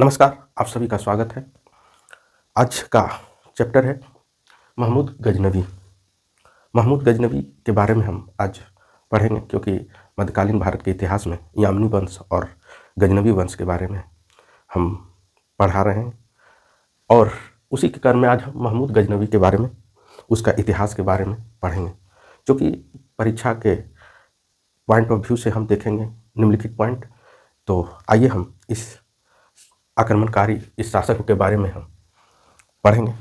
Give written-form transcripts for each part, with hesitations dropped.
नमस्कार, आप सभी का स्वागत है। आज का चैप्टर है महमूद गजनवी। महमूद गजनवी के बारे में हम आज पढ़ेंगे क्योंकि मध्यकालीन भारत के इतिहास में यामनी वंश और गजनवी वंश के बारे में हम पढ़ा रहे हैं और उसी के क्रम में आज हम महमूद गजनवी के बारे में, उसका इतिहास के बारे में पढ़ेंगे। क्योंकि परीक्षा के पॉइंट ऑफ व्यू से हम देखेंगे निम्नलिखित पॉइंट। तो आइए हम इस आक्रमणकारी इस शासक के बारे में हम पढ़ेंगे।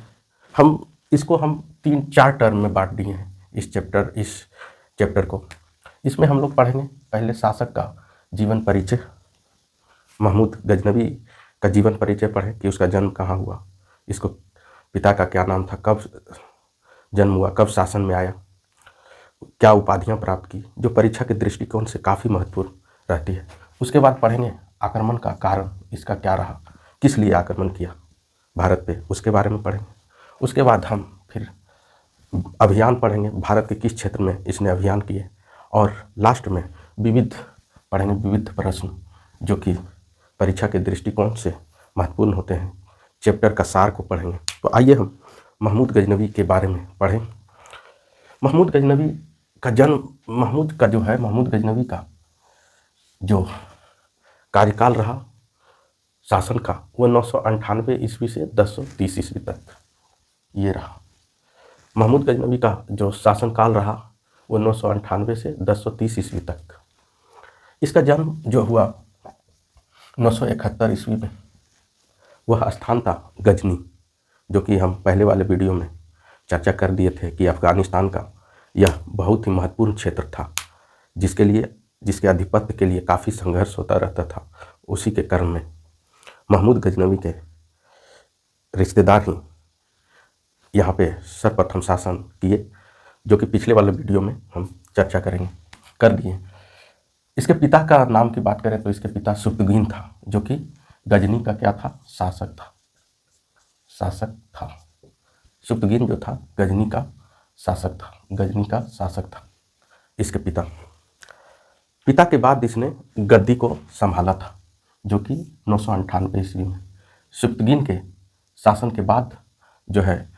हम इसको 3-4 टर्म में बांट दिए हैं इस चैप्टर को। इसमें हम लोग पढ़ेंगे पहले शासक का जीवन परिचय, महमूद गजनवी का जीवन परिचय पढ़ें कि उसका जन्म कहाँ हुआ, इसको पिता का क्या नाम था, कब जन्म हुआ, कब शासन में आया, क्या उपाधियाँ प्राप्त की, जो परीक्षा के दृष्टिकोण से काफ़ी महत्वपूर्ण रहती है। उसके बाद पढ़ेंगे आक्रमण का कारण इसका क्या रहा, किस लिए आक्रमण किया भारत पे, उसके बारे में पढ़ेंगे। उसके बाद हम फिर अभियान पढ़ेंगे, भारत के किस क्षेत्र में इसने अभियान किए, और लास्ट में पढ़ेंगे विविध प्रश्न जो कि परीक्षा के दृष्टिकोण से महत्वपूर्ण होते हैं। चैप्टर का सार को पढ़ेंगे। तो आइए हम महमूद गजनवी के बारे में पढ़ें। महमूद गजनवी का जन्म, महमूद गजनवी का जो कार्यकाल रहा शासन का, वो 998 ईस्वी से 1030 ईस्वी तक ये रहा। महमूद गजनवी का जो शासनकाल रहा वो 998 से 1030 ईस्वी तक। इसका जन्म जो हुआ 971 ईस्वी में, वह स्थान था गजनी, जो कि हम पहले वाले वीडियो में चर्चा कर दिए थे कि अफगानिस्तान का यह बहुत ही महत्वपूर्ण क्षेत्र था, जिसके आधिपत्य के लिए काफ़ी संघर्ष होता रहता था। उसी के क्रम में महमूद गजनवी के रिश्तेदार ही यहाँ पे सर्वप्रथम शासन किए, जो कि पिछले वाले वीडियो में हम चर्चा कर दिए। इसके पिता का नाम की बात करें तो इसके पिता सुप्तगीन था, जो कि गजनी का क्या था, शासक था। सुप्तगीन जो था गजनी का शासक था। इसके पिता के बाद इसने गद्दी को संभाला था, जो कि 998 ईस्वी में। सुप्तगीन के शासन के बाद जो है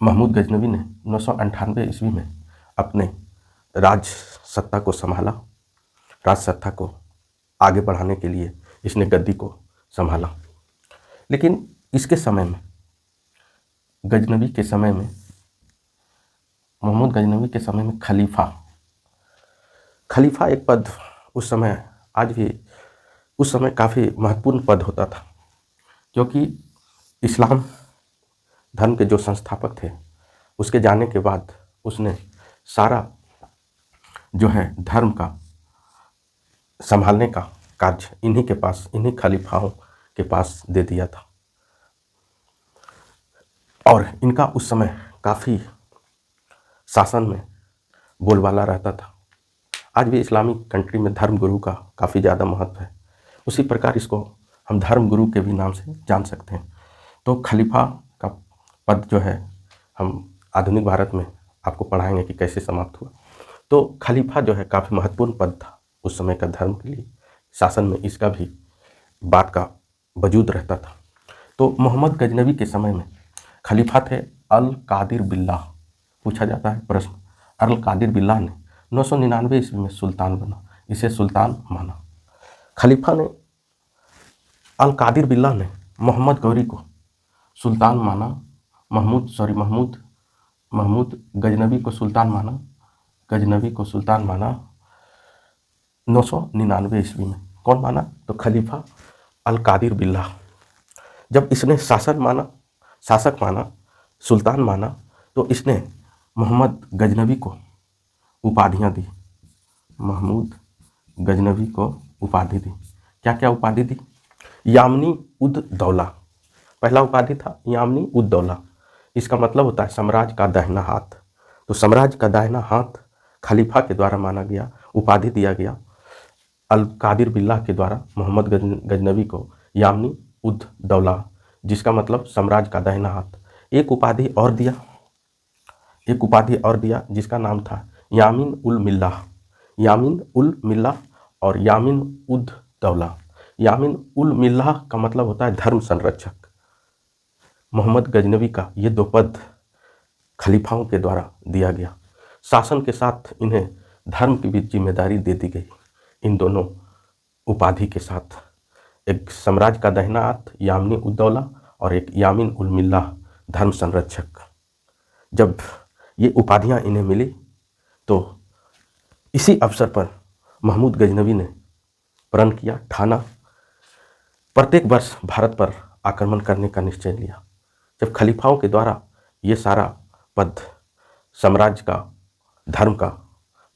महमूद गजनवी ने 998 ईस्वी में अपने राज सत्ता को आगे बढ़ाने के लिए इसने गद्दी को संभाला। लेकिन इसके समय में, महमूद गजनवी के समय में खलीफा एक पद उस समय काफ़ी महत्वपूर्ण पद होता था, क्योंकि इस्लाम धर्म के जो संस्थापक थे उसके जाने के बाद उसने सारा जो है धर्म का संभालने का कार्य इन्हीं खलीफाओं के पास दे दिया था, और इनका उस समय काफ़ी शासन में बोलबाला रहता था। आज भी इस्लामिक कंट्री में धर्म गुरु का काफ़ी ज़्यादा महत्व है। उसी प्रकार इसको हम धर्म गुरु के भी नाम से जान सकते हैं। तो खलीफा का पद जो है हम आधुनिक भारत में आपको पढ़ाएंगे कि कैसे समाप्त हुआ। तो खलीफा जो है काफ़ी महत्वपूर्ण पद था उस समय का धर्म के लिए, शासन में इसका भी बात का वजूद रहता था। तो मोहम्मद गजनवी के समय में खलीफा थे अल कादिर बिल्लाह। पूछा जाता है प्रश्न, अल कादिर बिल्लाह ने 999 ईस्वी में सुल्तान बना, इसे सुल्तान माना। खलीफा ने अल कादिर बिल्लाह ने मोहम्मद गौरी को सुल्तान माना, महमूद गजनवी को सुल्तान माना 999 ईस्वी में। कौन माना? तो खलीफा अल कादिर बिल्लाह। जब इसने शासक माना, सुल्तान माना, तो इसने मोहम्मद गजनवी को उपाधियाँ दी। महमूद गजनवी को उपाधि दी। क्या क्या उपाधि दी? यामनी उद दौला, पहला उपाधि था यामनी उद दौला। इसका मतलब होता है साम्राज्य का दाहिना हाथ। तो साम्राज्य का दाहिना हाथ खलीफा के द्वारा माना गया, उपाधि दिया गया अल कादिर बिल्लाह के द्वारा मोहम्मद गजनवी को यामनी उद दौला, जिसका मतलब साम्राज्य का दाहिना हाथ। एक उपाधि और दिया जिसका नाम था यामीन उल मिल्ला और यामीन उद दौला। यामीन उल मिल्लाह का मतलब होता है धर्म संरक्षक। मोहम्मद गजनवी का ये दो पद खलीफाओं के द्वारा दिया गया। शासन के साथ इन्हें धर्म की भी जिम्मेदारी दे दी गई। इन दोनों उपाधि के साथ एक साम्राज्य का दाहिना हाथ यामिनी उद्दौला और एक यामीन उल मिल्लाह धर्म संरक्षक। जब ये उपाधियां इन्हें मिली तो इसी अवसर पर महमूद गजनवी ने प्रण किया, ठाना, प्रत्येक वर्ष भारत पर आक्रमण करने का निश्चय लिया। जब खलीफाओं के द्वारा ये सारा पद साम्राज्य का, धर्म का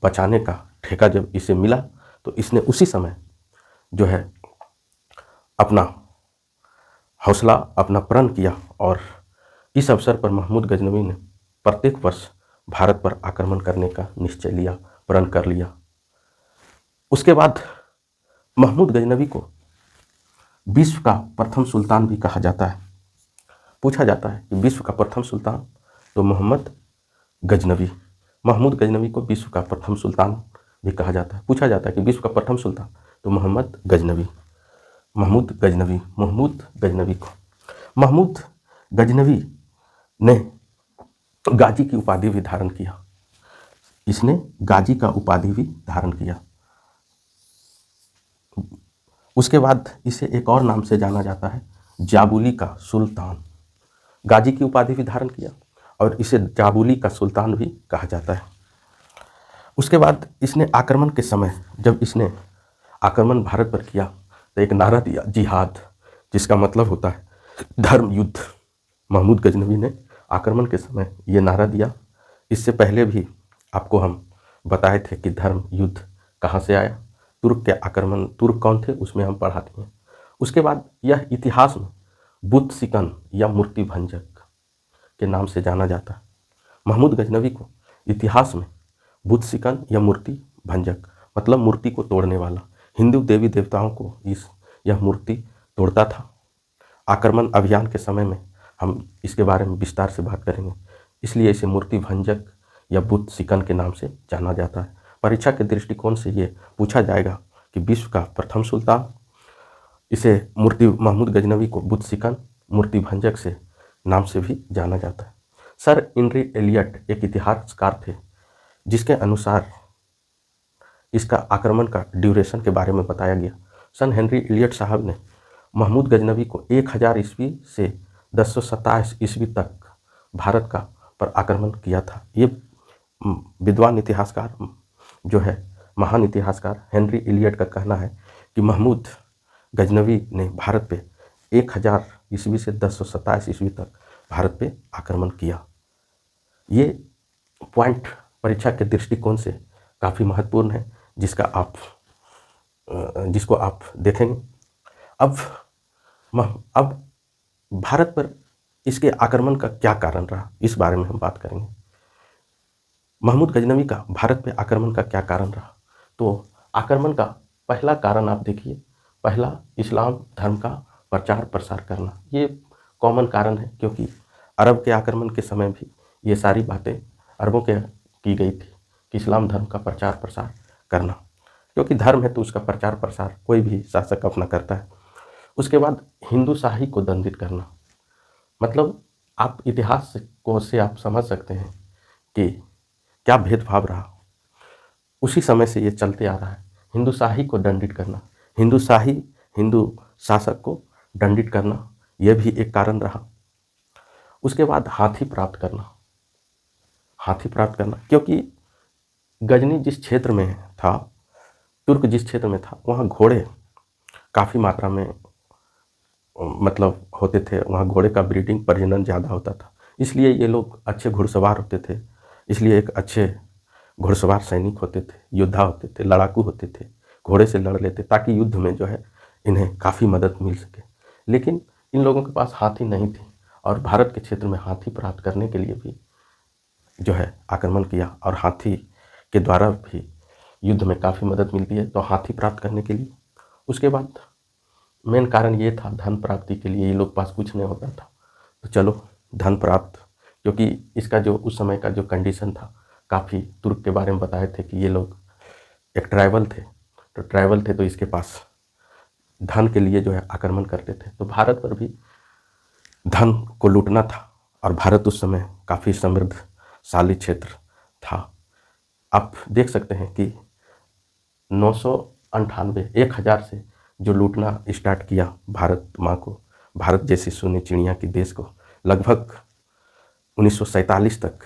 बचाने का ठेका जब इसे मिला तो इसने उसी समय जो है अपना हौसला, अपना प्रण किया और इस अवसर पर महमूद गजनवी ने प्रत्येक वर्ष भारत पर आक्रमण करने का निश्चय लिया, प्रण कर लिया। उसके बाद महमूद गजनवी को विश्व का प्रथम सुल्तान भी कहा जाता है। पूछा जाता है कि विश्व का प्रथम सुल्तान, तो मोहम्मद गजनवी, महमूद गजनवी को विश्व का प्रथम सुल्तान भी कहा जाता है। पूछा जाता है कि विश्व का प्रथम सुल्तान, तो मोहम्मद गजनवी, महमूद गजनवी, महमूद गजनवी को। महमूद गजनवी ने गाजी की उपाधि भी धारण किया। इसने गाजी का उपाधि भी धारण किया। उसके बाद इसे एक और नाम से जाना जाता है, जाबुली का सुल्तान। गाजी की उपाधि भी धारण किया और इसे जाबुली का सुल्तान भी कहा जाता है। उसके बाद इसने आक्रमण के समय, जब इसने आक्रमण भारत पर किया तो एक नारा दिया, जिहाद, जिसका मतलब होता है धर्म युद्ध। महमूद गजनवी ने आक्रमण के समय ये नारा दिया। इससे पहले भी आपको हम बताए थे कि धर्म युद्ध कहाँ से आया, तुर्क के आक्रमण, तुर्क कौन थे उसमें हम पढ़ाते हैं। उसके बाद यह इतिहास में बुत सिकन या मूर्ति भंजक के नाम से जाना जाता है। महमूद गजनवी को इतिहास में बुत सिकन या मूर्ति भंजक मतलब मूर्ति को तोड़ने वाला, हिंदू देवी देवताओं को यह मूर्ति तोड़ता था। आक्रमण अभियान के समय में हम इसके बारे में विस्तार से बात करेंगे, इसलिए इसे मूर्ति भंजक या बुत सिकन के नाम से जाना जाता है। परीक्षा के दृष्टिकोण से ये पूछा जाएगा कि विश्व का प्रथम सुल्तान, इसे महमूद गजनवी को बुत सिकन, मूर्ति भंजक से नाम से भी जाना जाता है। सर हेनरी एलियट एक इतिहासकार थे, जिसके अनुसार इसका आक्रमण का ड्यूरेशन के बारे में बताया गया। सन हेनरी एलियट साहब ने महमूद गजनवी को 1000 ईस्वी से 1027 ईस्वी तक भारत का पर आक्रमण किया था। ये विद्वान इतिहासकार जो है, महान इतिहासकार हेनरी एलियट का कहना है कि महमूद गजनवी ने भारत पे 1000 ईस्वी से 1027 ईस्वी तक भारत पे आक्रमण किया। ये पॉइंट परीक्षा के दृष्टिकोण से काफ़ी महत्वपूर्ण है, जिसको आप देखेंगे। अब भारत पर इसके आक्रमण का क्या कारण रहा, इस बारे में हम बात करेंगे। महमूद गजनवी का भारत पे आक्रमण का क्या कारण रहा, तो आक्रमण का पहला कारण आप देखिए, पहला इस्लाम धर्म का प्रचार प्रसार करना। ये कॉमन कारण है, क्योंकि अरब के आक्रमण के समय भी ये सारी बातें अरबों के की गई थी कि इस्लाम धर्म का प्रचार प्रसार करना, क्योंकि धर्म है तो उसका प्रचार प्रसार कोई भी शासक अपना करता है। उसके बाद हिंदू शाही को दंडित करना, मतलब आप इतिहास से आप समझ सकते हैं कि क्या भेदभाव रहा। उसी समय से ये चलते आ रहा है, हिंदू शाही को दंडित करना, हिंदू शाही, हिंदू शासक को दंडित करना, यह भी एक कारण रहा। उसके बाद हाथी प्राप्त करना, क्योंकि गजनी जिस क्षेत्र में था, तुर्क जिस क्षेत्र में था, वहाँ घोड़े काफ़ी मात्रा में मतलब होते थे, वहाँ घोड़े का ब्रीडिंग, प्रजनन ज़्यादा होता था, इसलिए ये लोग अच्छे घुड़सवार होते थे, इसलिए एक अच्छे घुड़सवार सैनिक होते थे, योद्धा होते थे, लड़ाकू होते थे, घोड़े से लड़ लेते ताकि युद्ध में जो है इन्हें काफ़ी मदद मिल सके। लेकिन इन लोगों के पास हाथी नहीं थी और भारत के क्षेत्र में हाथी प्राप्त करने के लिए भी जो है आक्रमण किया और हाथी के द्वारा भी युद्ध में काफ़ी मदद मिलती है, तो हाथी प्राप्त करने के लिए। उसके बाद मेन कारण ये था धन प्राप्ति के लिए, ये लोग पास कुछ नहीं होता था तो चलो धन प्राप्त, क्योंकि इसका जो उस समय का जो कंडीशन था, काफ़ी तुर्क के बारे में बताए थे कि ये लोग एक ट्राइबल थे, तो इसके पास धन के लिए जो है आक्रमण करते थे। तो भारत पर भी धन को लूटना था और भारत उस समय काफ़ी समृद्धशाली क्षेत्र था। आप देख सकते हैं कि 998 1000 से जो लूटना स्टार्ट किया भारत माँ को, भारत जैसी सोने चिड़िया की देश को, लगभग 1947 तक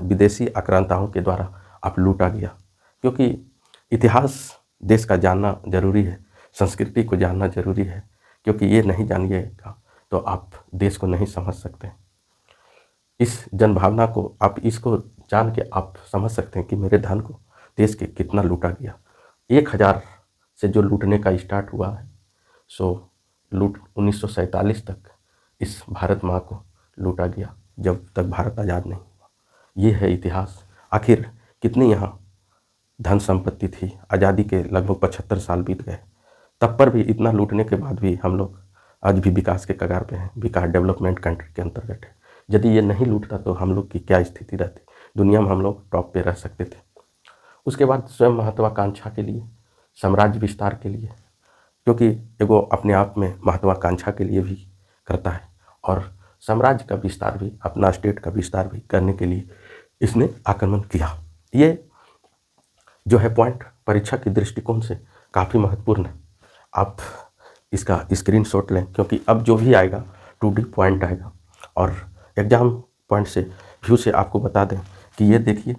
विदेशी आक्रांताओं के द्वारा आप लूटा गया। क्योंकि इतिहास देश का जानना जरूरी है, संस्कृति को जानना जरूरी है, क्योंकि ये नहीं जानिएगा तो आप देश को नहीं समझ सकते। इस जनभावना को आप इसको जान के आप समझ सकते हैं कि मेरे धन को देश के कितना लूटा गया। 1000 से जो लूटने का स्टार्ट हुआ है, सो लूट 1947 तक इस भारत माँ को लूटा गया, जब तक भारत आज़ाद नहीं हुआ। ये है इतिहास। आखिर कितनी यहाँ धन संपत्ति थी। आज़ादी के लगभग 75 साल बीत गए, तब पर भी इतना लूटने के बाद भी हम लोग आज भी विकास के कगार पे हैं, विकास डेवलपमेंट कंट्री के अंतर्गत है। यदि ये नहीं लूटता तो हम लोग की क्या स्थिति रहती, दुनिया में हम लोग टॉप पे रह सकते थे। उसके बाद स्वयं महत्वाकांक्षा के लिए, साम्राज्य विस्तार के लिए, क्योंकि एगो अपने आप में महत्वाकांक्षा के लिए भी करता है और साम्राज्य का विस्तार भी, अपना स्टेट का विस्तार भी करने के लिए इसने आक्रमण किया। ये जो है पॉइंट परीक्षा की दृष्टिकोण से काफ़ी महत्वपूर्ण है। आप इसका स्क्रीनशॉट लें, क्योंकि अब जो भी आएगा 2D पॉइंट आएगा। और एग्जाम पॉइंट से व्यू से आपको बता दें कि ये देखिए,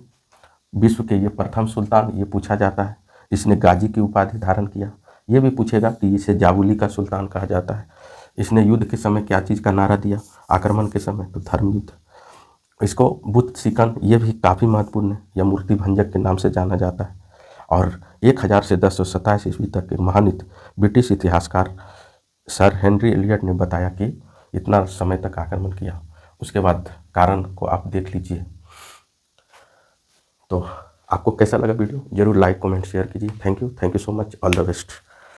विश्व के ये प्रथम सुल्तान, ये पूछा जाता है, इसने गाजी की उपाधि धारण किया। ये भी पूछेगा कि इसे जाबुली का सुल्तान कहा जाता है। इसने युद्ध के समय क्या चीज़ का नारा दिया, आक्रमण के समय, तो धर्म युद्ध। इसको बुद्ध सिकंद, ये भी काफ़ी महत्वपूर्ण है, यह मूर्ति भंजक के नाम से जाना जाता है। और 1000 से 1027 ईस्वी तक एक महान ब्रिटिश इतिहासकार सर हेनरी एलियट ने बताया कि इतना समय तक आक्रमण किया। उसके बाद कारण को आप देख लीजिए। तो आपको कैसा लगा वीडियो, जरूर लाइक कमेंट शेयर कीजिए। Thank you so much, all the best.